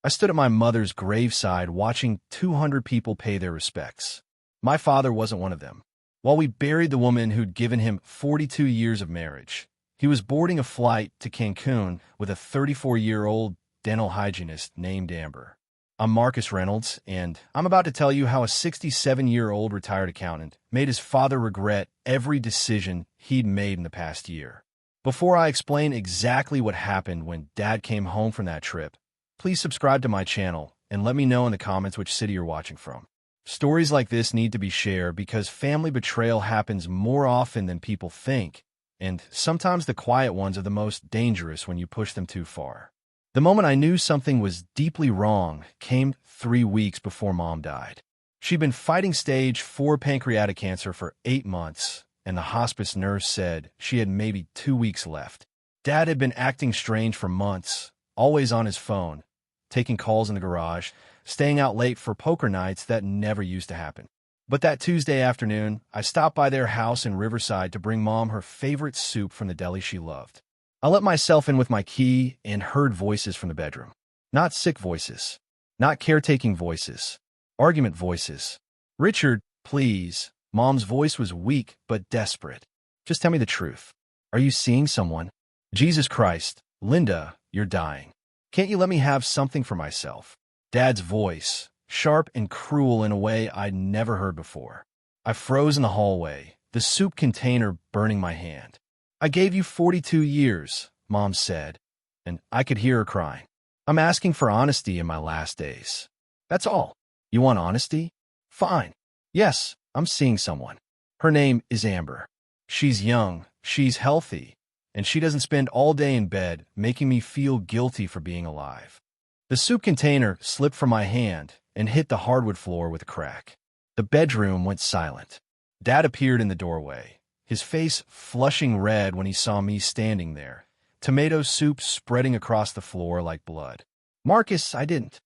I stood at my mother's graveside watching 200 people pay their respects. My father wasn't one of them. While we buried the woman who'd given him 42 years of marriage, he was boarding a flight to Cancun with a 34-year-old dental hygienist named Amber. I'm Marcus Reynolds, and I'm about to tell you how a 67-year-old retired accountant made his father regret every decision he'd made in the past year. Before I explain exactly what happened when Dad came home from that trip, please subscribe to my channel and let me know in the comments which city you're watching from. Stories like this need to be shared because family betrayal happens more often than people think, and sometimes the quiet ones are the most dangerous when you push them too far. The moment I knew something was deeply wrong came 3 weeks before Mom died. She'd been fighting stage 4 pancreatic cancer for 8 months, and the hospice nurse said she had maybe 2 weeks left. Dad had been acting strange for months, always on his phone, taking calls in the garage, staying out late for poker nights that never used to happen. But that Tuesday afternoon, I stopped by their house in Riverside to bring Mom her favorite soup from the deli she loved. I let myself in with my key and heard voices from the bedroom. Not sick voices. Not caretaking voices. Argument voices. "Richard, please." Mom's voice was weak but desperate. "Just tell me the truth. Are you seeing someone? Jesus Christ, Linda, you're dying. Can't you let me have something for myself?" Dad's voice, sharp and cruel in a way I'd never heard before. I froze in the hallway, the soup container burning my hand. "I gave you 42 years, Mom said, and I could hear her crying. "I'm asking for honesty in my last days. That's all." "You want honesty? Fine. Yes, I'm seeing someone. Her name is Amber. She's young, she's healthy, and she doesn't spend all day in bed making me feel guilty for being alive." The soup container slipped from my hand and hit the hardwood floor with a crack. The bedroom went silent. Dad appeared in the doorway, his face flushing red when he saw me standing there, tomato soup spreading across the floor like blood. "Marcus, I didn't."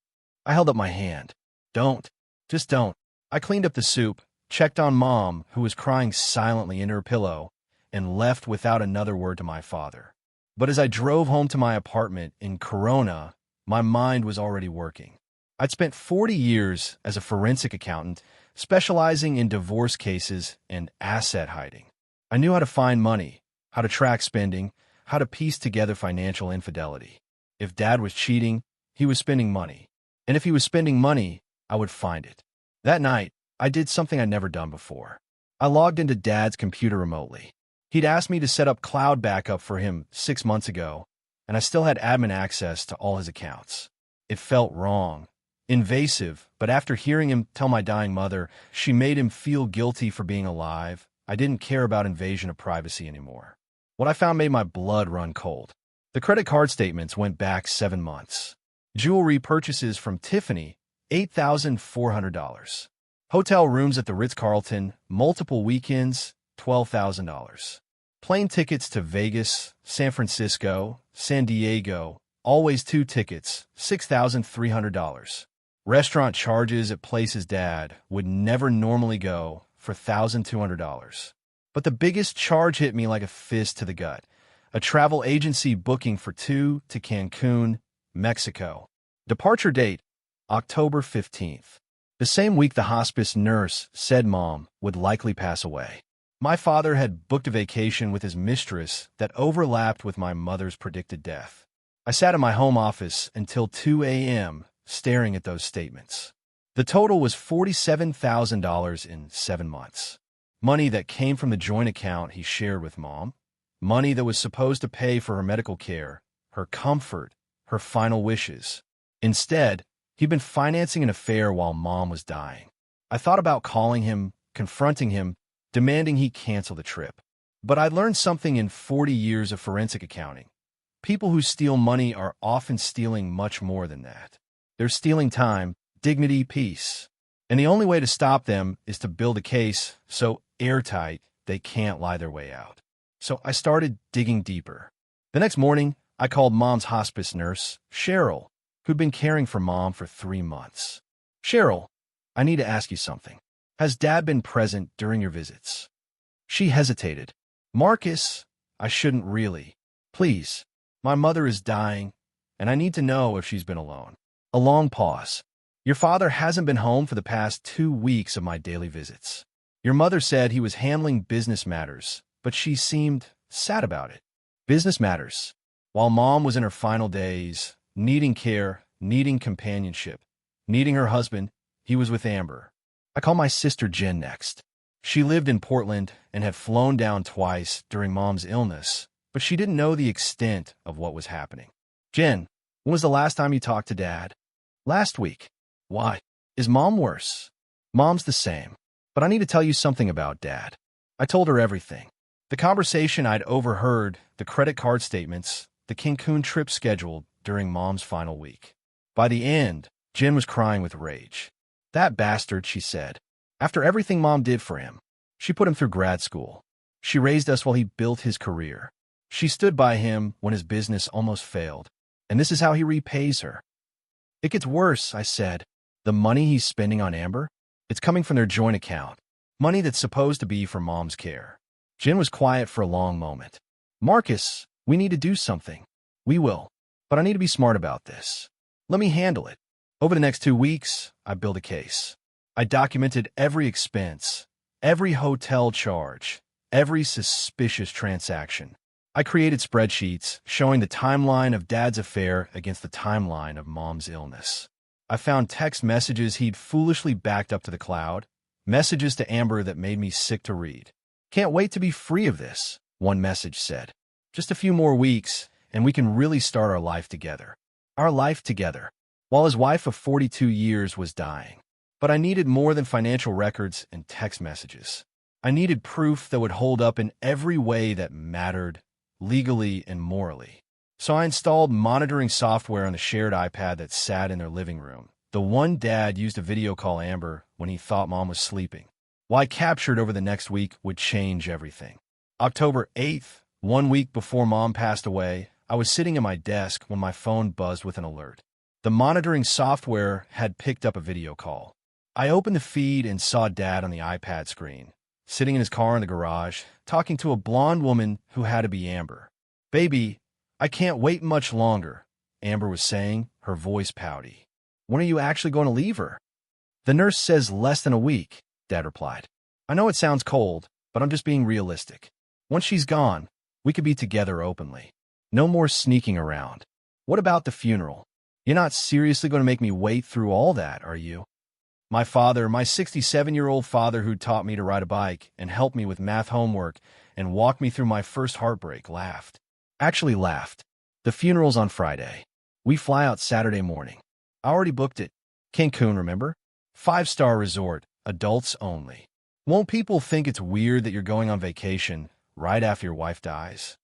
I held up my hand. "Don't. Just don't." I cleaned up the soup, checked on Mom, who was crying silently into her pillow, and left without another word to my father. But as I drove home to my apartment in Corona, my mind was already working. I'd spent 40 years as a forensic accountant, specializing in divorce cases and asset hiding. I knew how to find money, how to track spending, how to piece together financial infidelity. If Dad was cheating, he was spending money. And if he was spending money, I would find it. That night, I did something I'd never done before. I logged into Dad's computer remotely. He'd asked me to set up cloud backup for him 6 months ago, and I still had admin access to all his accounts. It felt wrong, invasive, but after hearing him tell my dying mother she made him feel guilty for being alive, I didn't care about invasion of privacy anymore. What I found made my blood run cold. The credit card statements went back 7 months. Jewelry purchases from Tiffany, $8,400. Hotel rooms at the Ritz-Carlton, multiple weekends, $12,000. Plane tickets to Vegas, San Francisco, San Diego, always 2 tickets, $6,300. Restaurant charges at places Dad would never normally go for $1,200. But the biggest charge hit me like a fist to the gut. A travel agency booking for 2 to Cancun, Mexico. Departure date, October 15th. The same week the hospice nurse said Mom would likely pass away. My father had booked a vacation with his mistress that overlapped with my mother's predicted death. I sat in my home office until 2 a.m. staring at those statements. The total was $47,000 in 7 months. Money that came from the joint account he shared with Mom. Money that was supposed to pay for her medical care, her comfort, her final wishes. Instead, he'd been financing an affair while Mom was dying. I thought about calling him, confronting him, demanding he cancel the trip. But I learned something in 40 years of forensic accounting. People who steal money are often stealing much more than that. They're stealing time, dignity, peace. And the only way to stop them is to build a case so airtight they can't lie their way out. So I started digging deeper. The next morning, I called Mom's hospice nurse, Cheryl, who'd been caring for Mom for 3 months. "Cheryl, I need to ask you something. Has Dad been present during your visits?" She hesitated. "Marcus, I shouldn't really. Please, my mother is dying, and I need to know if she's been alone." A long pause. Your father hasn't been home for the past 2 weeks of my daily visits. Your mother said he was handling business matters, but she seemed sad about it. Business matters. While Mom was in her final days, needing care, needing companionship, needing her husband, he was with Amber. I called my sister Jen next. She lived in Portland and had flown down twice during Mom's illness, but she didn't know the extent of what was happening. Jen, when was the last time you talked to Dad? Last week. Why? Is Mom worse? Mom's the same. But I need to tell you something about Dad. I told her everything. The conversation I'd overheard, the credit card statements, the Cancun trip scheduled during Mom's final week. By the end, Jen was crying with rage. That bastard, she said. After everything Mom did for him, she put him through grad school. She raised us while he built his career. She stood by him when his business almost failed. And this is how he repays her. It gets worse, I said. The money he's spending on Amber? It's coming from their joint account. Money that's supposed to be for Mom's care. Jen was quiet for a long moment. Marcus, we need to do something. We will. But I need to be smart about this. Let me handle it. Over the next 2 weeks, I built a case. I documented every expense, every hotel charge, every suspicious transaction. I created spreadsheets showing the timeline of Dad's affair against the timeline of Mom's illness. I found text messages he'd foolishly backed up to the cloud, messages to Amber that made me sick to read. Can't wait to be free of this, one message said. Just a few more weeks, and we can really start our life together. Our life together. While his wife of 42 years was dying. But I needed more than financial records and text messages. I needed proof that would hold up in every way that mattered, legally and morally. So I installed monitoring software on the shared iPad that sat in their living room. The one Dad used to video call Amber when he thought Mom was sleeping. What I captured over the next week would change everything. October 8th, 1 week before Mom passed away, I was sitting at my desk when my phone buzzed with an alert. The monitoring software had picked up a video call. I opened the feed and saw Dad on the iPad screen, sitting in his car in the garage, talking to a blonde woman who had to be Amber. Baby, I can't wait much longer, Amber was saying, her voice pouty. When are you actually going to leave her? The nurse says less than a week, Dad replied. I know it sounds cold, but I'm just being realistic. Once she's gone, we could be together openly. No more sneaking around. What about the funeral? You're not seriously going to make me wait through all that, are you? My father, my 67-year-old father who taught me to ride a bike and helped me with math homework and walked me through my first heartbreak, laughed. Actually laughed. The funeral's on Friday. We fly out Saturday morning. I already booked it. Cancun, remember? 5-star resort, adults only. Won't people think it's weird that you're going on vacation right after your wife dies?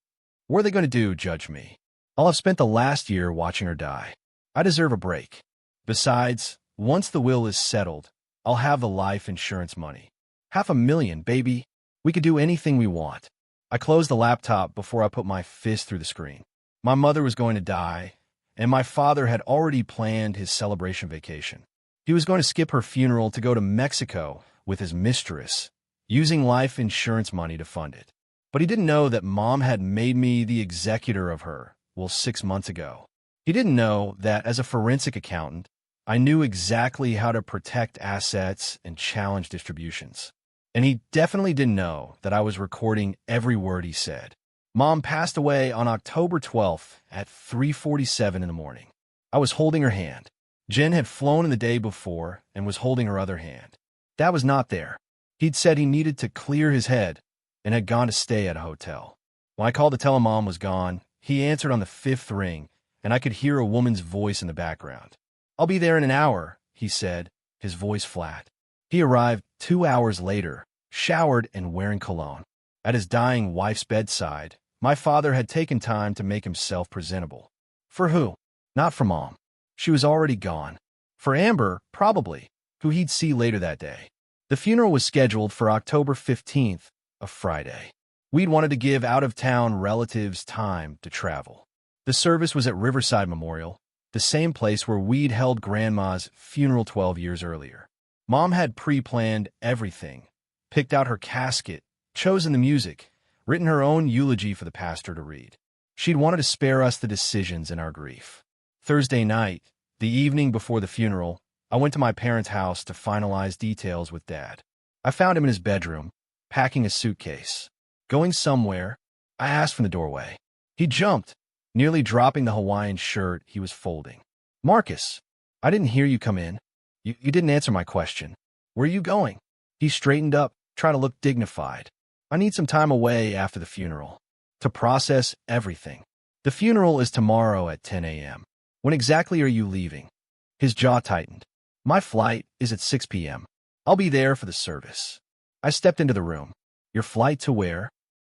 What are they going to do, judge me? I'll have spent the last year watching her die. I deserve a break. Besides, once the will is settled, I'll have the life insurance money. $500,000, baby. We could do anything we want. I closed the laptop before I put my fist through the screen. My mother was going to die, and my father had already planned his celebration vacation. He was going to skip her funeral to go to Mexico with his mistress, using life insurance money to fund it. But he didn't know that Mom had made me the executor of her, 6 months ago. He didn't know that as a forensic accountant, I knew exactly how to protect assets and challenge distributions. And he definitely didn't know that I was recording every word he said. Mom passed away on October 12th at 3:47 in the morning. I was holding her hand. Jen had flown in the day before and was holding her other hand. Dad was not there. He'd said he needed to clear his head and had gone to stay at a hotel. When I called to tell him Mom was gone, he answered on the 5th ring, and I could hear a woman's voice in the background. I'll be there in an hour, he said, his voice flat. He arrived 2 hours later, showered and wearing cologne. At his dying wife's bedside, my father had taken time to make himself presentable. For who? Not for Mom. She was already gone. For Amber, probably, who he'd see later that day. The funeral was scheduled for October 15th, a Friday. We'd wanted to give out-of-town relatives time to travel. The service was at Riverside Memorial, the same place where we'd held Grandma's funeral 12 years earlier. Mom had pre-planned everything, picked out her casket, chosen the music, written her own eulogy for the pastor to read. She'd wanted to spare us the decisions in our grief. Thursday night, The evening before the funeral, I went to my parents' house to finalize details with Dad. I found him in his bedroom, packing his suitcase. Going somewhere, I asked from the doorway. He jumped, nearly dropping the Hawaiian shirt he was folding. "Marcus, I didn't hear you come in. You didn't answer my question. Where are you going?" He straightened up, trying to look dignified. "I need some time away after the funeral to process everything. The funeral is tomorrow at 10 a.m. When exactly are you leaving?" His jaw tightened. "My flight is at 6 p.m. I'll be there for the service." I stepped into the room. "Your flight to where?"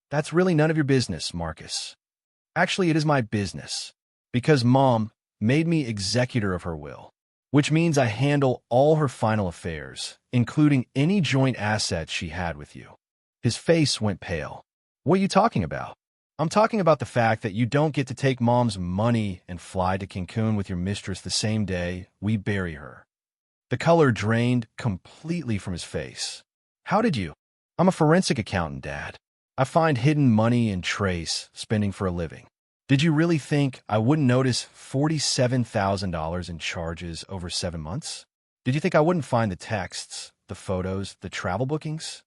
"That's really none of your business, Marcus." "Actually, it is my business, because Mom made me executor of her will, which means I handle all her final affairs, including any joint assets she had with you." His face went pale. "What are you talking about?" "I'm talking about the fact that you don't get to take Mom's money and fly to Cancun with your mistress the same day we bury her." The color drained completely from his face. "How did you?" "I'm a forensic accountant, Dad. I find hidden money and trace spending for a living. Did you really think I wouldn't notice $47,000 in charges over 7 months? Did you think I wouldn't find the texts, the photos, the travel bookings?"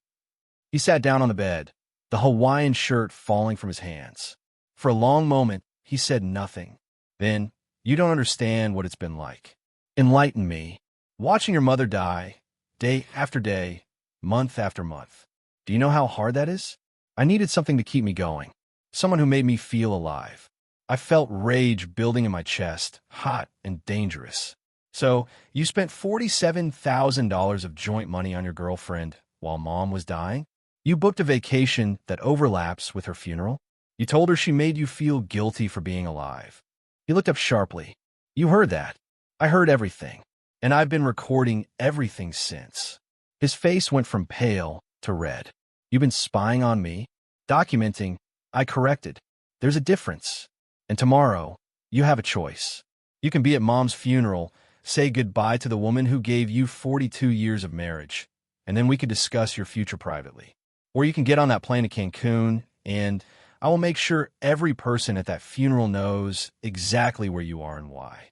He sat down on the bed, the Hawaiian shirt falling from his hands. For a long moment, he said nothing. Then, "You don't understand what it's been like. Enlighten me. Watching your mother die, day after day, month after month. Do you know how hard that is? I needed something to keep me going, someone who made me feel alive. I felt rage building in my chest, hot and dangerous. So, you spent $47,000 of joint money on your girlfriend while Mom was dying? You booked a vacation that overlaps with her funeral? You told her she made you feel guilty for being alive." He looked up sharply. "You heard that. I heard everything. And I've been recording everything since." His face went from pale to red. "You've been spying on me? Documenting?" I corrected. "There's a difference. And tomorrow, you have a choice. You can be at Mom's funeral, say goodbye to the woman who gave you 42 years of marriage, and then we could discuss your future privately. Or you can get on that plane to Cancun, and I will make sure every person at that funeral knows exactly where you are and why."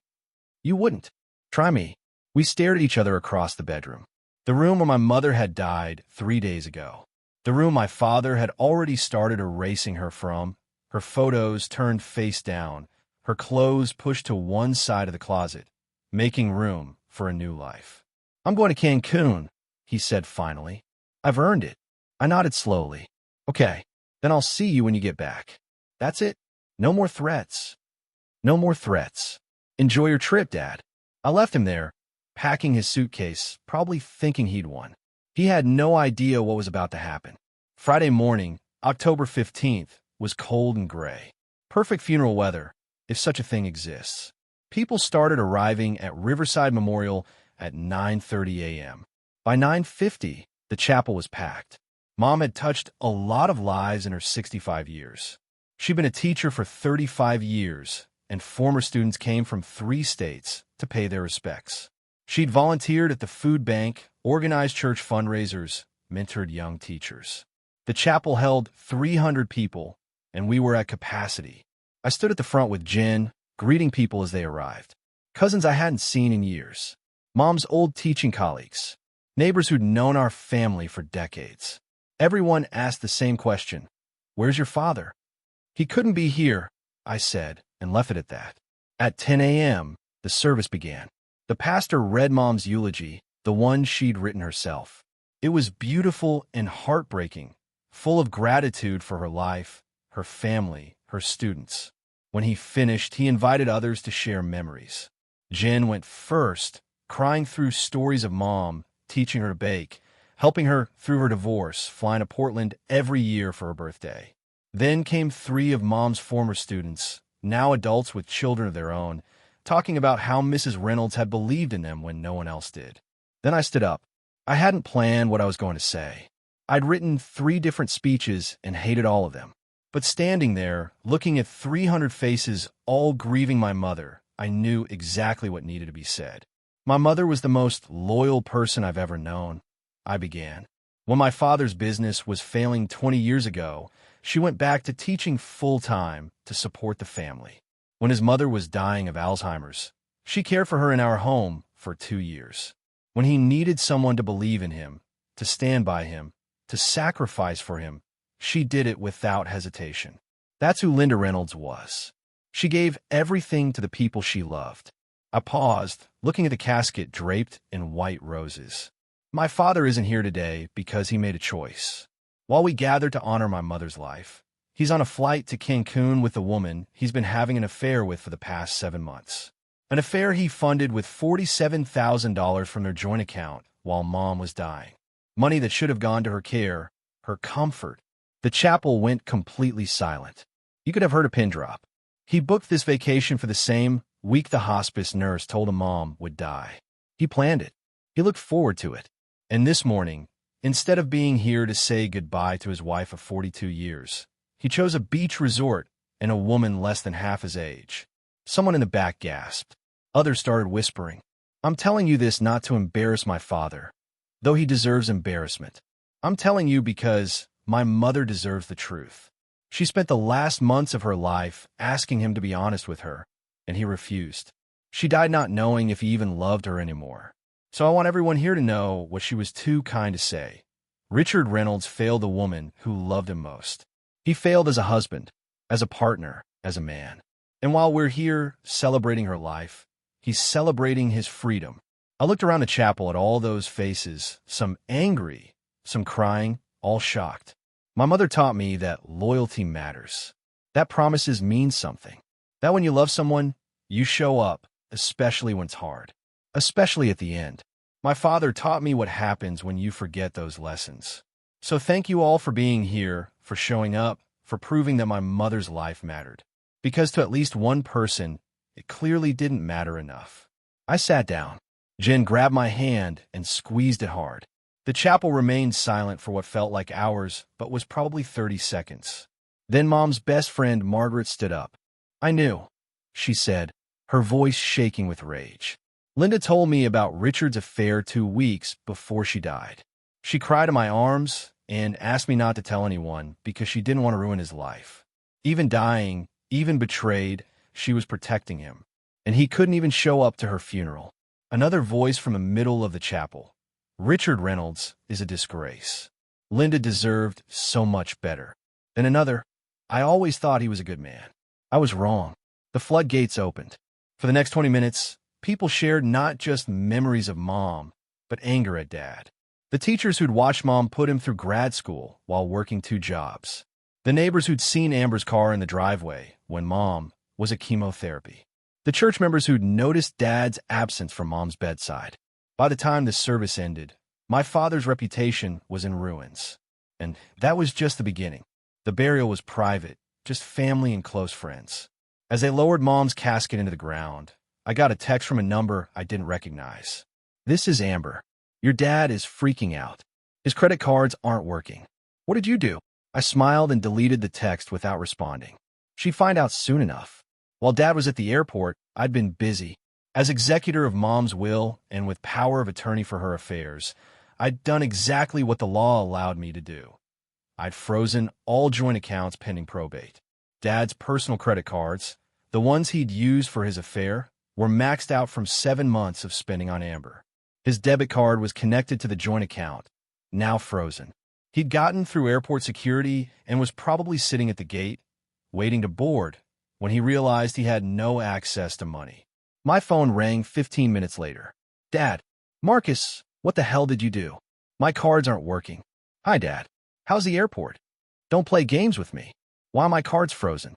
"You wouldn't." "Try me." We stared at each other across the bedroom. The room where my mother had died 3 days ago. The room my father had already started erasing her from, her photos turned face down, her clothes pushed to one side of the closet, making room for a new life. "I'm going to Cancun," he said finally. "I've earned it." I nodded slowly. "Okay, then I'll see you when you get back." "That's it? No more threats?" "No more threats. Enjoy your trip, Dad." I left him there, packing his suitcase, probably thinking he'd won. He had no idea what was about to happen. Friday morning, October 15th, was cold and gray. Perfect funeral weather, if such a thing exists. People started arriving at Riverside Memorial at 9:30 a.m. By 9:50, the chapel was packed. Mom had touched a lot of lives in her 65 years. She'd been a teacher for 35 years, and former students came from 3 states to pay their respects. She'd volunteered at the food bank, organized church fundraisers, mentored young teachers. The chapel held 300 people, and we were at capacity. I stood at the front with Jen, greeting people as they arrived. Cousins I hadn't seen in years. Mom's old teaching colleagues. Neighbors who'd known our family for decades. Everyone asked the same question. "Where's your father?" "He couldn't be here," I said, and left it at that. At 10 a.m., the service began. The pastor read Mom's eulogy, the one she'd written herself. It was beautiful and heartbreaking, full of gratitude for her life, her family, her students. When he finished, he invited others to share memories. Jen went first, crying through stories of Mom, teaching her to bake, helping her through her divorce, flying to Portland every year for her birthday. Then came 3 of Mom's former students, now adults with children of their own, talking about how Mrs. Reynolds had believed in them when no one else did. Then I stood up. I hadn't planned what I was going to say. I'd written 3 different speeches and hated all of them. But standing there, looking at 300 faces all grieving my mother, I knew exactly what needed to be said. "My mother was the most loyal person I've ever known," I began. "When my father's business was failing 20 years ago, she went back to teaching full-time to support the family. When his mother was dying of Alzheimer's, She cared for her in our home for 2 years. When he needed someone to believe in him, to stand by him, to sacrifice for him, she did it without hesitation. That's who Linda Reynolds was. She gave everything to the people she loved. I paused, looking at the casket draped in white roses. My father isn't here today because he made a choice. While we gathered to honor my mother's life, he's on a flight to Cancun with a woman he's been having an affair with for the past 7 months. An affair he funded with $47,000 from their joint account while Mom was dying. Money that should have gone to her care, her comfort. The chapel went completely silent. You could have heard a pin drop. He booked this vacation for the same week the hospice nurse told him Mom would die. He planned it. He looked forward to it. And this morning, instead of being here to say goodbye to his wife of 42 years, he chose a beach resort and a woman less than half his age. Someone in the back gasped. Others started whispering. I'm telling you this not to embarrass my father, though he deserves embarrassment. I'm telling you because my mother deserves the truth. She spent the last months of her life asking him to be honest with her, and he refused. She died not knowing if he even loved her anymore. So I want everyone here to know what she was too kind to say. Richard Reynolds failed the woman who loved him most. He failed as a husband, as a partner, as a man. And while we're here celebrating her life, he's celebrating his freedom. I looked around the chapel at all those faces, some angry, some crying, all shocked. My mother taught me that loyalty matters. That promises mean something. That when you love someone, you show up, especially when it's hard. Especially at the end. My father taught me what happens when you forget those lessons. So thank you all for being here, for showing up, for proving that my mother's life mattered. Because to at least one person, it clearly didn't matter enough. I sat down. Jen grabbed my hand and squeezed it hard. The chapel remained silent for what felt like hours, but was probably 30 seconds. Then Mom's best friend, Margaret, stood up. I knew, she said, her voice shaking with rage. Linda told me about Richard's affair 2 weeks before she died. She cried in my arms and asked me not to tell anyone because she didn't want to ruin his life. Even dying, even betrayed, she was protecting him. And he couldn't even show up to her funeral. Another voice from the middle of the chapel. Richard Reynolds is a disgrace. Linda deserved so much better. Then another, I always thought he was a good man. I was wrong. The floodgates opened. For the next 20 minutes, people shared not just memories of Mom, but anger at Dad. The teachers who'd watched Mom put him through grad school while working 2 jobs. The neighbors who'd seen Amber's car in the driveway when Mom was at chemotherapy. The church members who'd noticed Dad's absence from Mom's bedside. By the time the service ended, my father's reputation was in ruins. And that was just the beginning. The burial was private, just family and close friends. As they lowered Mom's casket into the ground, I got a text from a number I didn't recognize. This is Amber. Your dad is freaking out. His credit cards aren't working. What did you do? I smiled and deleted the text without responding. She'd find out soon enough. While Dad was at the airport, I'd been busy. As executor of Mom's will and with power of attorney for her affairs, I'd done exactly what the law allowed me to do. I'd frozen all joint accounts pending probate. Dad's personal credit cards, the ones he'd used for his affair, were maxed out from 7 months of spending on Amber. His debit card was connected to the joint account, now frozen. He'd gotten through airport security and was probably sitting at the gate, waiting to board, when he realized he had no access to money. My phone rang 15 minutes later. Dad, Marcus, what the hell did you do? My cards aren't working. Hi, Dad. How's the airport? Don't play games with me. Why are my cards frozen?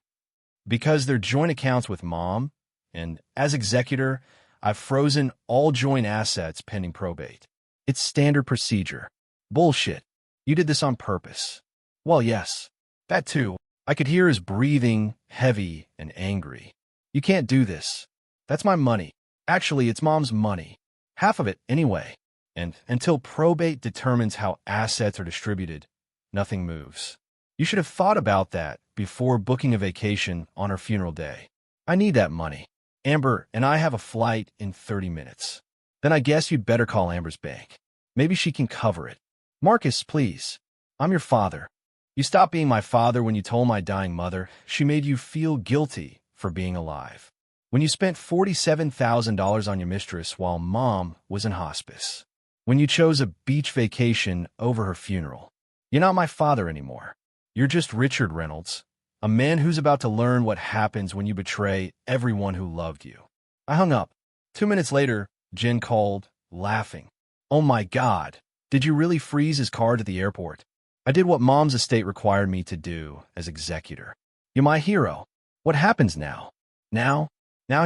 Because they're joint accounts with Mom, and as executor, I've frozen all joint assets pending probate. It's standard procedure. Bullshit. You did this on purpose. Well, yes. That too. I could hear his breathing, heavy and angry. You can't do this. That's my money. Actually, it's Mom's money. Half of it, anyway. And until probate determines how assets are distributed, nothing moves. You should have thought about that before booking a vacation on her funeral day. I need that money. Amber and I have a flight in 30 minutes. Then I guess you'd better call Amber's bank. Maybe she can cover it. Marcus, please. I'm your father. You stopped being my father when you told my dying mother she made you feel guilty for being alive. When you spent $47,000 on your mistress while mom was in hospice. When you chose a beach vacation over her funeral. You're not my father anymore. You're just Richard Reynolds, a man who's about to learn what happens when you betray everyone who loved you. I hung up. 2 minutes later, Jen called, laughing. Oh my God, did you really freeze his card at the airport? I did what mom's estate required me to do as executor. You're my hero. What happens now? Now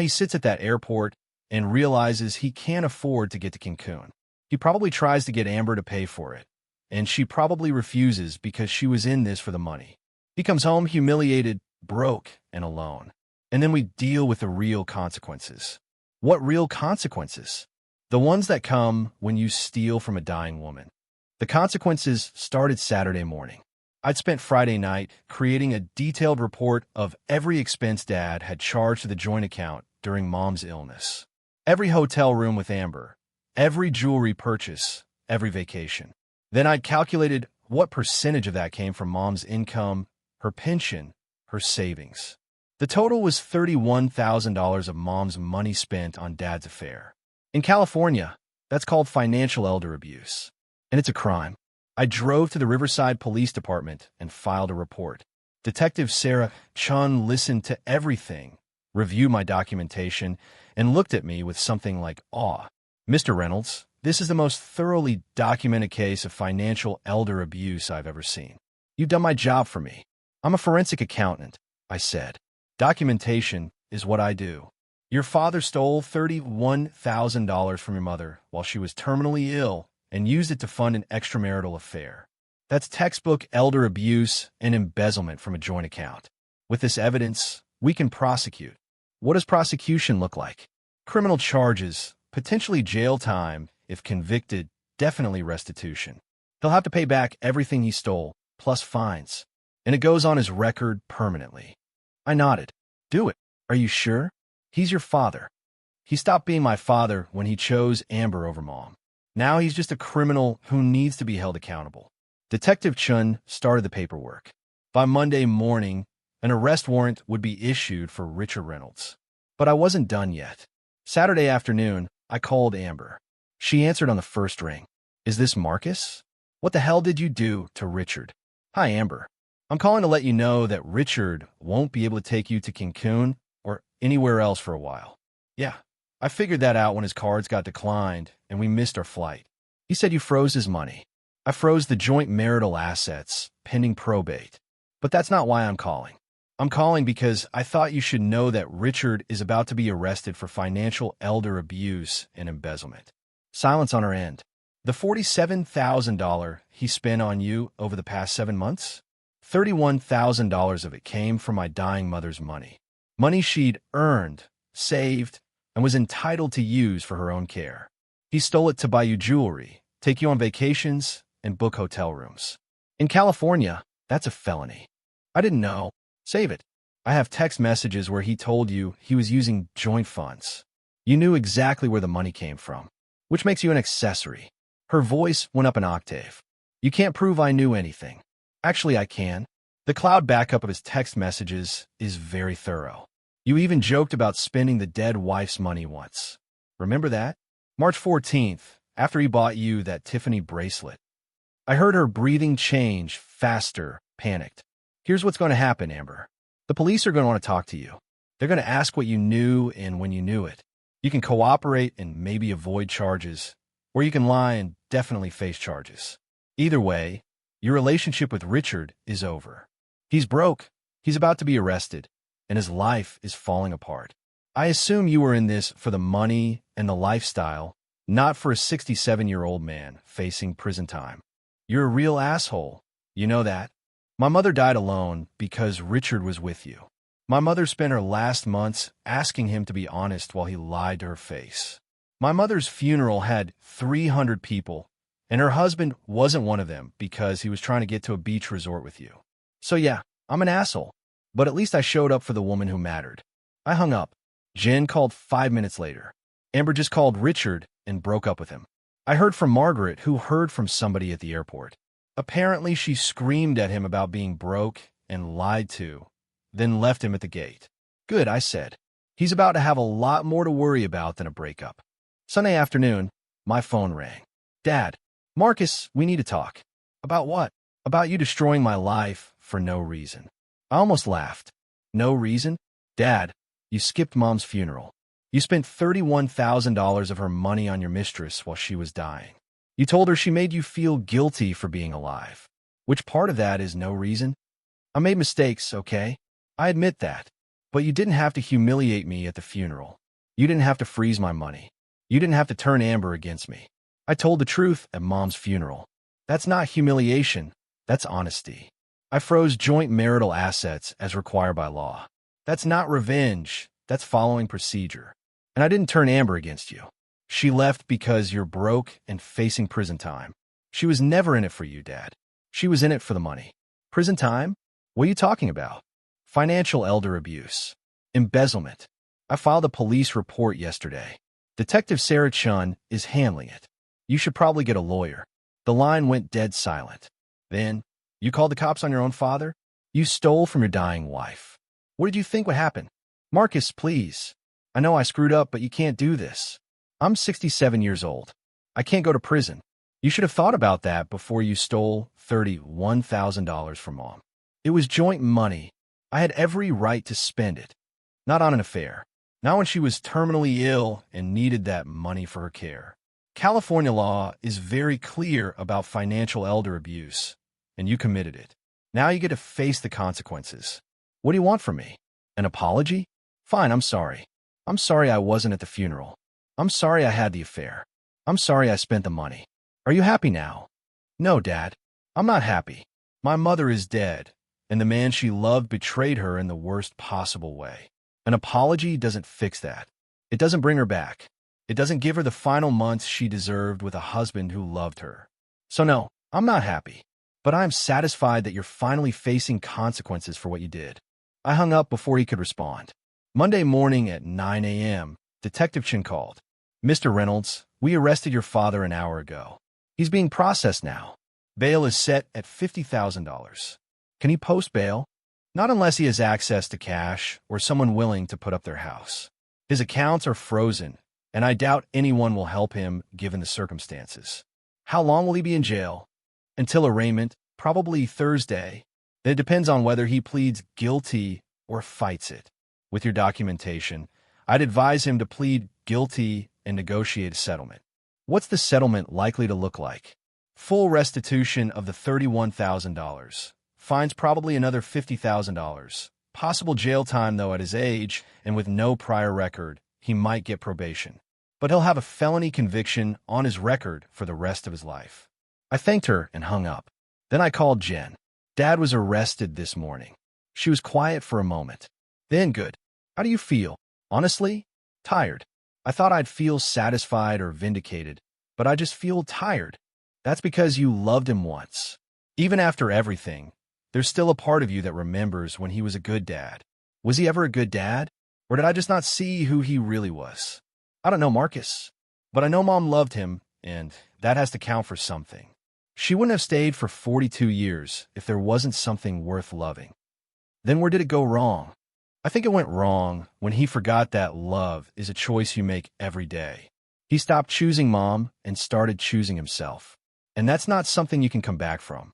he sits at that airport and realizes he can't afford to get to Cancun. He probably tries to get Amber to pay for it, and she probably refuses because she was in this for the money. He comes home humiliated, broke, and alone. And then we deal with the real consequences. What real consequences? The ones that come when you steal from a dying woman. The consequences started Saturday morning. I'd spent Friday night creating a detailed report of every expense Dad had charged to the joint account during Mom's illness. Every hotel room with Amber, every jewelry purchase, every vacation. Then I'd calculated what percentage of that came from Mom's income, her pension, her savings. The total was $31,000 of Mom's money spent on Dad's affair. In California, that's called financial elder abuse. And it's a crime. I drove to the Riverside Police Department and filed a report. Detective Sarah Chun listened to everything, reviewed my documentation, and looked at me with something like awe. Mr. Reynolds, this is the most thoroughly documented case of financial elder abuse I've ever seen. You've done my job for me. I'm a forensic accountant, I said. Documentation is what I do. Your father stole $31,000 from your mother while she was terminally ill and used it to fund an extramarital affair. That's textbook elder abuse and embezzlement from a joint account. With this evidence, we can prosecute. What does prosecution look like? Criminal charges, potentially jail time, if convicted, definitely restitution. He'll have to pay back everything he stole, plus fines. And it goes on his record permanently. I nodded. Do it. Are you sure? He's your father. He stopped being my father when he chose Amber over Mom. Now he's just a criminal who needs to be held accountable. Detective Chun started the paperwork. By Monday morning, an arrest warrant would be issued for Richard Reynolds. But I wasn't done yet. Saturday afternoon, I called Amber. She answered on the first ring. Is this Marcus? What the hell did you do to Richard? Hi, Amber. I'm calling to let you know that Richard won't be able to take you to Cancun or anywhere else for a while. Yeah, I figured that out when his cards got declined and we missed our flight. He said you froze his money. I froze the joint marital assets, pending probate. But that's not why I'm calling. I'm calling because I thought you should know that Richard is about to be arrested for financial elder abuse and embezzlement. Silence on her end. The $47,000 he spent on you over the past 7 months? $31,000 of it came from my dying mother's money. Money she'd earned, saved, and was entitled to use for her own care. He stole it to buy you jewelry, take you on vacations, and book hotel rooms. In California, that's a felony. I didn't know. Save it. I have text messages where he told you he was using joint funds. You knew exactly where the money came from, which makes you an accessory. Her voice went up an octave. You can't prove I knew anything. Actually, I can. The cloud backup of his text messages is very thorough. You even joked about spending the dead wife's money once. Remember that? March 14th, after he bought you that Tiffany bracelet. I heard her breathing change, faster, panicked. Here's what's going to happen, Amber. The police are going to want to talk to you. They're going to ask what you knew and when you knew it. You can cooperate and maybe avoid charges, or you can lie and definitely face charges. Either way, your relationship with Richard is over. He's broke, he's about to be arrested, and his life is falling apart. I assume you were in this for the money and the lifestyle, not for a 67-year-old man facing prison time. You're a real asshole. You know that. My mother died alone because Richard was with you. My mother spent her last months asking him to be honest while he lied to her face. My mother's funeral had 300 people, and her husband wasn't one of them because he was trying to get to a beach resort with you. So yeah, I'm an asshole, but at least I showed up for the woman who mattered. I hung up. Jen called 5 minutes later. Amber just called Richard and broke up with him. I heard from Margaret, who heard from somebody at the airport. Apparently, she screamed at him about being broke and lied to, then left him at the gate. Good, I said. He's about to have a lot more to worry about than a breakup. Sunday afternoon, my phone rang. Dad, Marcus, we need to talk. About what? About you destroying my life for no reason. I almost laughed. No reason? Dad, you skipped Mom's funeral. You spent $31,000 of her money on your mistress while she was dying. You told her she made you feel guilty for being alive. Which part of that is no reason? I made mistakes, okay? I admit that. But you didn't have to humiliate me at the funeral. You didn't have to freeze my money. You didn't have to turn Amber against me. I told the truth at Mom's funeral. That's not humiliation. That's honesty. I froze joint marital assets as required by law. That's not revenge. That's following procedure. And I didn't turn Amber against you. She left because you're broke and facing prison time. She was never in it for you, Dad. She was in it for the money. Prison time? What are you talking about? Financial elder abuse. Embezzlement. I filed a police report yesterday. Detective Sarah Chun is handling it. You should probably get a lawyer. The line went dead silent. Then, you called the cops on your own father? You stole from your dying wife. What did you think would happen? Marcus, please. I know I screwed up, but you can't do this. I'm 67 years old. I can't go to prison. You should have thought about that before you stole $31,000 from Mom. It was joint money. I had every right to spend it. Not on an affair. Not when she was terminally ill and needed that money for her care. California law is very clear about financial elder abuse, and you committed it. Now you get to face the consequences. What do you want from me? An apology? Fine, I'm sorry. I'm sorry I wasn't at the funeral. I'm sorry I had the affair. I'm sorry I spent the money. Are you happy now? No, Dad. I'm not happy. My mother is dead, and the man she loved betrayed her in the worst possible way. An apology doesn't fix that. It doesn't bring her back. It doesn't give her the final months she deserved with a husband who loved her. So no, I'm not happy. But I'm satisfied that you're finally facing consequences for what you did. I hung up before he could respond. Monday morning at 9 a.m., Detective Chin called. Mr. Reynolds, we arrested your father an hour ago. He's being processed now. Bail is set at $50,000. Can he post bail? Not unless he has access to cash or someone willing to put up their house. His accounts are frozen, and I doubt anyone will help him given the circumstances. How long will he be in jail? Until arraignment, probably Thursday. Then it depends on whether he pleads guilty or fights it. With your documentation, I'd advise him to plead guilty and negotiate a settlement. What's the settlement likely to look like? Full restitution of the $31,000. Fines probably another $50,000. Possible jail time, though, at his age, and with no prior record, he might get probation. But he'll have a felony conviction on his record for the rest of his life. I thanked her and hung up. Then I called Jen. Dad was arrested this morning. She was quiet for a moment. Then, good. How do you feel? Honestly? Tired. I thought I'd feel satisfied or vindicated, but I just feel tired. That's because you loved him once. Even after everything, there's still a part of you that remembers when he was a good dad. Was he ever a good dad? Or did I just not see who he really was? I don't know Marcus, but I know Mom loved him, and that has to count for something. She wouldn't have stayed for 42 years if there wasn't something worth loving. Then where did it go wrong? I think it went wrong when he forgot that love is a choice you make every day. He stopped choosing Mom and started choosing himself. And that's not something you can come back from.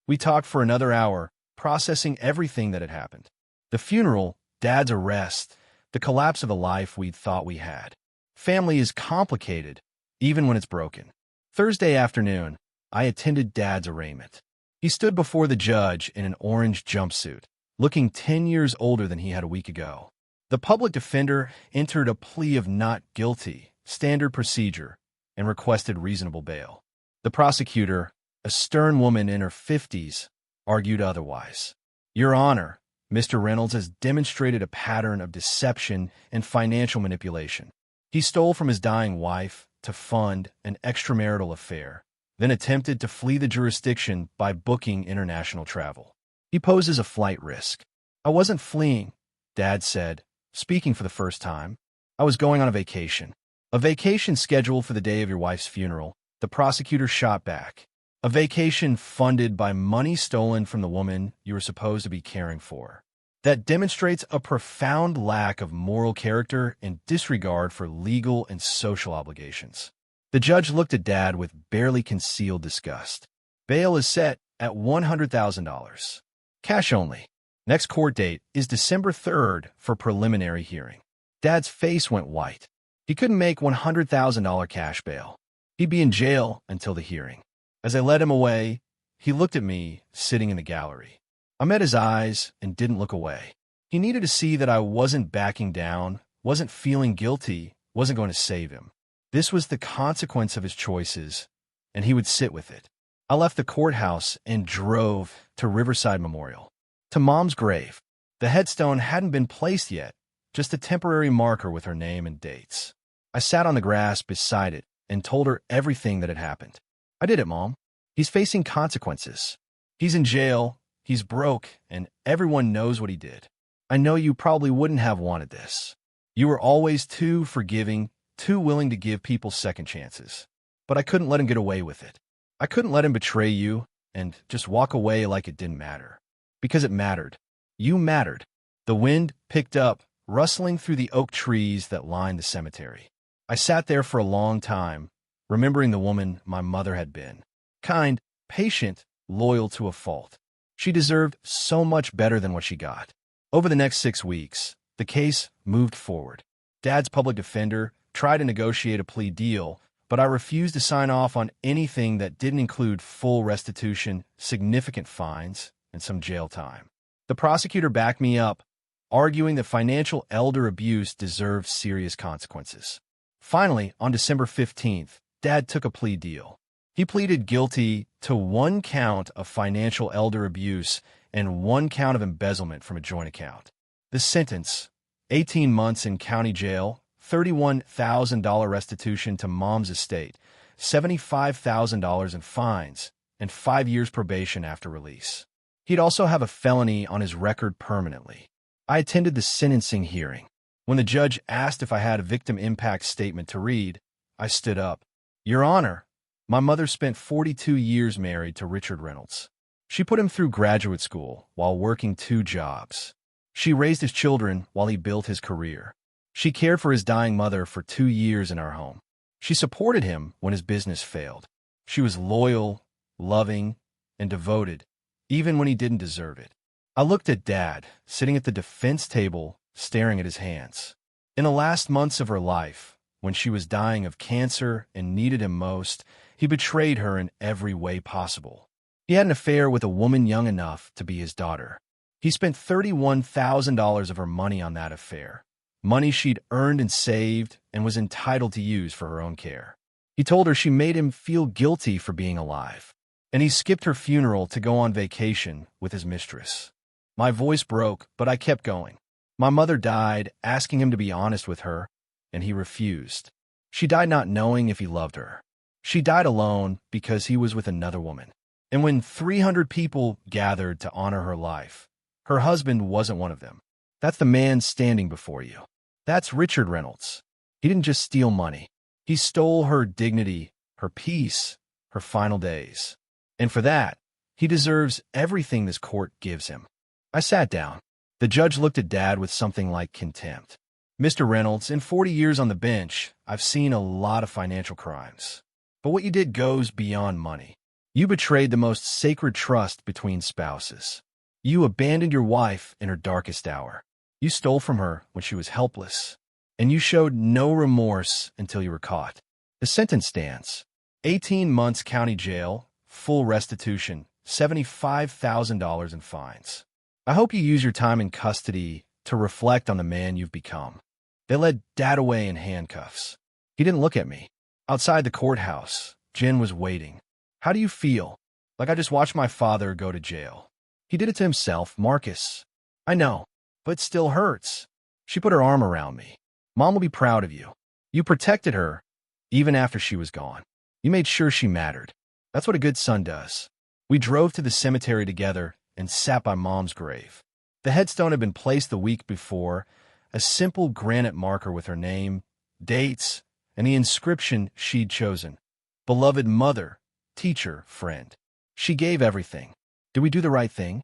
We talked for another hour, processing everything that had happened. The funeral, Dad's arrest, the collapse of the life we'd thought we had. Family is complicated, even when it's broken. Thursday afternoon, I attended Dad's arraignment. He stood before the judge in an orange jumpsuit, looking 10 years older than he had a week ago. The public defender entered a plea of not guilty, standard procedure, and requested reasonable bail. The prosecutor, a stern woman in her 50s, argued otherwise. Your Honor, Mr. Reynolds has demonstrated a pattern of deception and financial manipulation. He stole from his dying wife to fund an extramarital affair, then attempted to flee the jurisdiction by booking international travel. He poses a flight risk. I wasn't fleeing, Dad said, speaking for the first time. I was going on a vacation. A vacation scheduled for the day of your wife's funeral, the prosecutor shot back. A vacation funded by money stolen from the woman you were supposed to be caring for. that demonstrates a profound lack of moral character and disregard for legal and social obligations. The judge looked at Dad with barely concealed disgust. Bail is set at $100,000. Cash only. Next court date is December 3rd for preliminary hearing. Dad's face went white. He couldn't make $100,000 cash bail. He'd be in jail until the hearing. As I led him away, he looked at me, sitting in the gallery. I met his eyes and didn't look away. He needed to see that I wasn't backing down, wasn't feeling guilty, wasn't going to save him. This was the consequence of his choices, and he would sit with it. I left the courthouse and drove to Riverside Memorial, to Mom's grave. The headstone hadn't been placed yet, just a temporary marker with her name and dates. I sat on the grass beside it and told her everything that had happened. I did it, Mom. He's facing consequences. He's in jail, he's broke, and everyone knows what he did. I know you probably wouldn't have wanted this. You were always too forgiving, too willing to give people second chances. But I couldn't let him get away with it. I couldn't let him betray you and just walk away like it didn't matter. Because it mattered. You mattered. The wind picked up, rustling through the oak trees that lined the cemetery. I sat there for a long time, remembering the woman my mother had been. Kind, patient, loyal to a fault. She deserved so much better than what she got. Over the next 6 weeks, the case moved forward. Dad's public defender tried to negotiate a plea deal, but I refused to sign off on anything that didn't include full restitution, significant fines, and some jail time. The prosecutor backed me up, arguing that financial elder abuse deserved serious consequences. Finally, on December 15th, Dad took a plea deal. He pleaded guilty to 1 count of financial elder abuse and 1 count of embezzlement from a joint account. The sentence, 18 months in county jail, $31,000 restitution to Mom's estate, $75,000 in fines, and 5 years probation after release. He'd also have a felony on his record permanently. I attended the sentencing hearing. When the judge asked if I had a victim impact statement to read, I stood up. Your Honor, my mother spent 42 years married to Richard Reynolds. She put him through graduate school while working 2 jobs. She raised his children while he built his career. She cared for his dying mother for 2 years in our home. She supported him when his business failed. She was loyal, loving, and devoted, even when he didn't deserve it. I looked at Dad, sitting at the defense table, staring at his hands. In the last months of her life, when she was dying of cancer and needed him most, he betrayed her in every way possible. He had an affair with a woman young enough to be his daughter. He spent $31,000 of her money on that affair, money she'd earned and saved and was entitled to use for her own care. He told her she made him feel guilty for being alive, and he skipped her funeral to go on vacation with his mistress. My voice broke, but I kept going. My mother died, asking him to be honest with her, and he refused. She died not knowing if he loved her. She died alone because he was with another woman. And when 300 people gathered to honor her life, her husband wasn't one of them. That's the man standing before you. That's Richard Reynolds. He didn't just steal money. He stole her dignity, her peace, her final days. And for that, he deserves everything this court gives him. I sat down. The judge looked at Dad with something like contempt. Mr. Reynolds, in 40 years on the bench, I've seen a lot of financial crimes. But what you did goes beyond money. You betrayed the most sacred trust between spouses. You abandoned your wife in her darkest hour. You stole from her when she was helpless. And you showed no remorse until you were caught. The sentence stands. 18 months county jail, full restitution, $75,000 in fines. I hope you use your time in custody to reflect on the man you've become. They led Dad away in handcuffs. He didn't look at me. Outside the courthouse, Jen was waiting. How do you feel? Like I just watched my father go to jail. He did it to himself, Marcus. I know, but it still hurts. She put her arm around me. Mom will be proud of you. You protected her, even after she was gone. You made sure she mattered. That's what a good son does. We drove to the cemetery together and sat by Mom's grave. The headstone had been placed the week before, a simple granite marker with her name, dates, and the inscription she'd chosen. Beloved mother, teacher, friend. She gave everything. Did we do the right thing?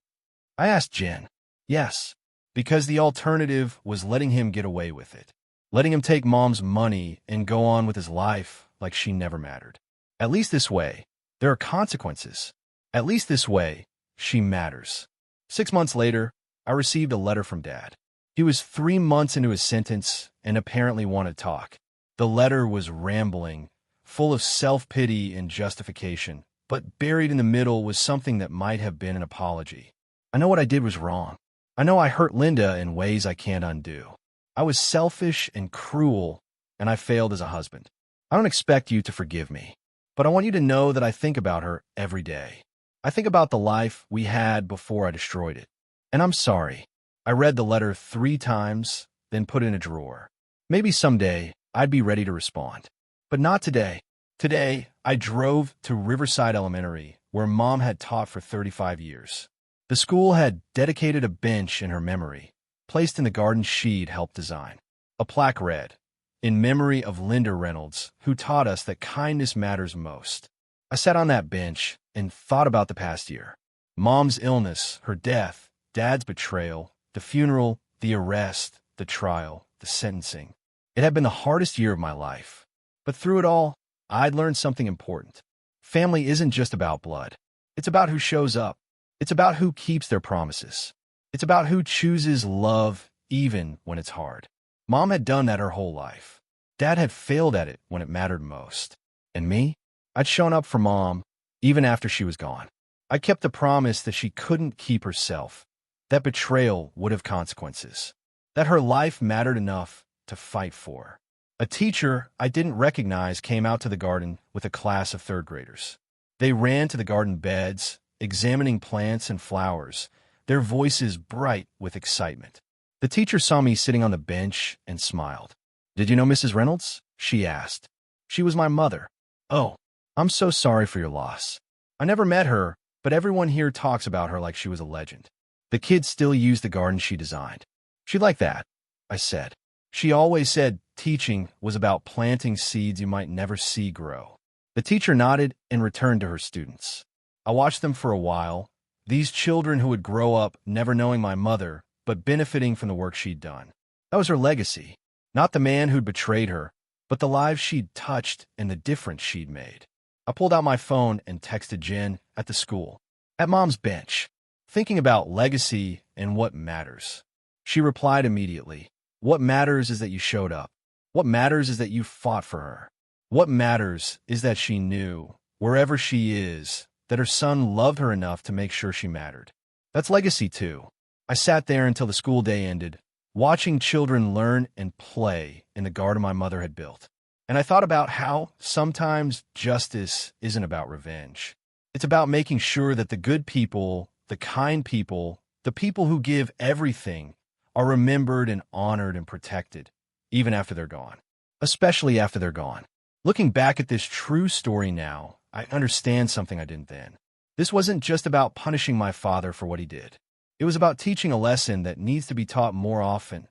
I asked Jen. Yes. because the alternative was letting him get away with it, letting him take Mom's money and go on with his life like she never mattered. At least this way, there are consequences. At least this way, she matters. 6 months later, I received a letter from Dad. He was 3 months into his sentence and apparently wanted to talk. The letter was rambling, full of self-pity and justification, but buried in the middle was something that might have been an apology. I know what I did was wrong. I know I hurt Linda in ways I can't undo. I was selfish and cruel, and I failed as a husband. I don't expect you to forgive me, but I want you to know that I think about her every day. I think about the life we had before I destroyed it. And I'm sorry. I read the letter 3 times, then put it in a drawer. Maybe someday I'd be ready to respond. But not today. Today, I drove to Riverside Elementary, where Mom had taught for 35 years. The school had dedicated a bench in her memory, placed in the garden she'd helped design. A plaque read, "In memory of Linda Reynolds, who taught us that kindness matters most." I sat on that bench and thought about the past year. Mom's illness, her death, Dad's betrayal, the funeral, the arrest, the trial, the sentencing. It had been the hardest year of my life. But through it all, I'd learned something important. Family isn't just about blood. It's about who shows up. It's about who keeps their promises. It's about who chooses love even when it's hard. Mom had done that her whole life. Dad had failed at it when it mattered most. And me? I'd shown up for Mom even after she was gone. I kept the promise that she couldn't keep herself, that betrayal would have consequences, that her life mattered enough to fight for. A teacher I didn't recognize came out to the garden with a class of 3rd graders. They ran to the garden beds, examining plants and flowers, their voices bright with excitement. The teacher saw me sitting on the bench and smiled. "Did you know Mrs. Reynolds?" she asked. "She was my mother." "Oh, I'm so sorry for your loss. I never met her, but everyone here talks about her like she was a legend. The kids still use the garden she designed." "She liked that," I said. "She always said teaching was about planting seeds you might never see grow." The teacher nodded and returned to her students. I watched them for a while, these children who would grow up never knowing my mother, but benefiting from the work she'd done. That was her legacy, not the man who'd betrayed her, but the lives she'd touched and the difference she'd made. I pulled out my phone and texted Jen at the school, at Mom's bench, thinking about legacy and what matters. She replied immediately, "What matters is that you showed up. What matters is that you fought for her. What matters is that she knew, wherever she is, that her son loved her enough to make sure she mattered." That's legacy too. I sat there until the school day ended, watching children learn and play in the garden my mother had built. And I thought about how sometimes justice isn't about revenge. It's about making sure that the good people, the kind people, the people who give everything are remembered and honored and protected, even after they're gone. Especially after they're gone. Looking back at this true story now, I understand something I didn't then. This wasn't just about punishing my father for what he did. It was about teaching a lesson that needs to be taught more often,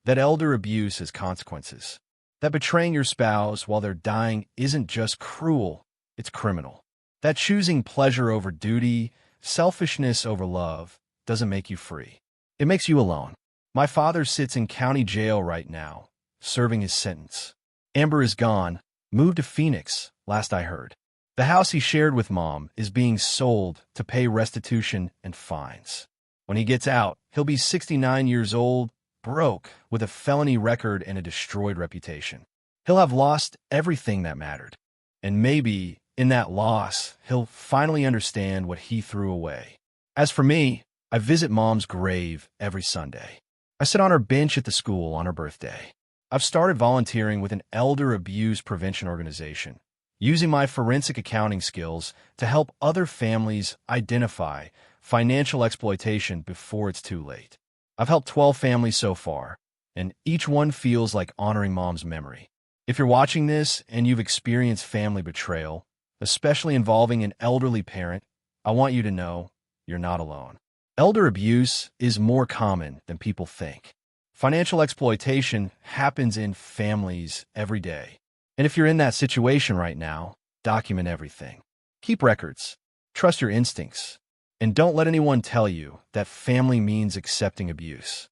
that elder abuse has consequences, that betraying your spouse while they're dying isn't just cruel, it's criminal, that choosing pleasure over duty, selfishness over love, doesn't make you free. It makes you alone. My father sits in county jail right now, serving his sentence. Amber is gone, moved to Phoenix, last I heard. The house he shared with Mom is being sold to pay restitution and fines. When he gets out, he'll be 69 years old, broke, with a felony record and a destroyed reputation. He'll have lost everything that mattered. And maybe, in that loss, he'll finally understand what he threw away. As for me, I visit Mom's grave every Sunday. I sit on her bench at the school on her birthday. I've started volunteering with an elder abuse prevention organization, using my forensic accounting skills to help other families identify financial exploitation before it's too late. I've helped 12 families so far, and each one feels like honoring Mom's memory. If you're watching this and you've experienced family betrayal, especially involving an elderly parent, I want you to know you're not alone. Elder abuse is more common than people think. Financial exploitation happens in families every day. And if you're in that situation right now, document everything. Keep records. Trust your instincts. And don't let anyone tell you that family means accepting abuse.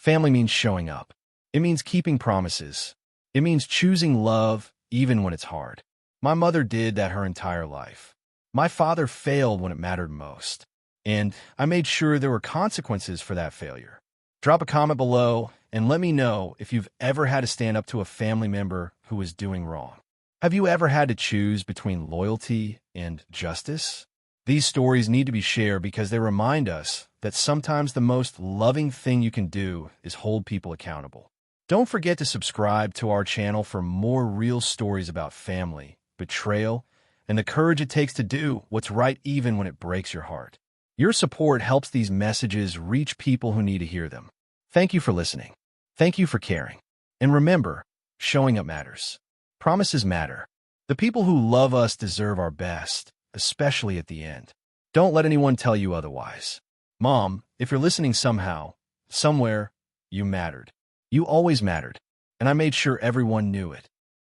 Family means showing up. It means keeping promises. It means choosing love even when it's hard. My mother did that her entire life. My father failed when it mattered most. And I made sure there were consequences for that failure. Drop a comment below and let me know if you've ever had to stand up to a family member who was doing wrong. Have you ever had to choose between loyalty and justice? These stories need to be shared because they remind us that sometimes the most loving thing you can do is hold people accountable. Don't forget to subscribe to our channel for more real stories about family, betrayal, and the courage it takes to do what's right even when it breaks your heart. Your support helps these messages reach people who need to hear them. Thank you for listening. Thank you for caring. And remember, showing up matters. Promises matter. The people who love us deserve our best, especially at the end. Don't let anyone tell you otherwise. Mom, if you're listening somehow, somewhere, you mattered. You always mattered. And I made sure everyone knew it.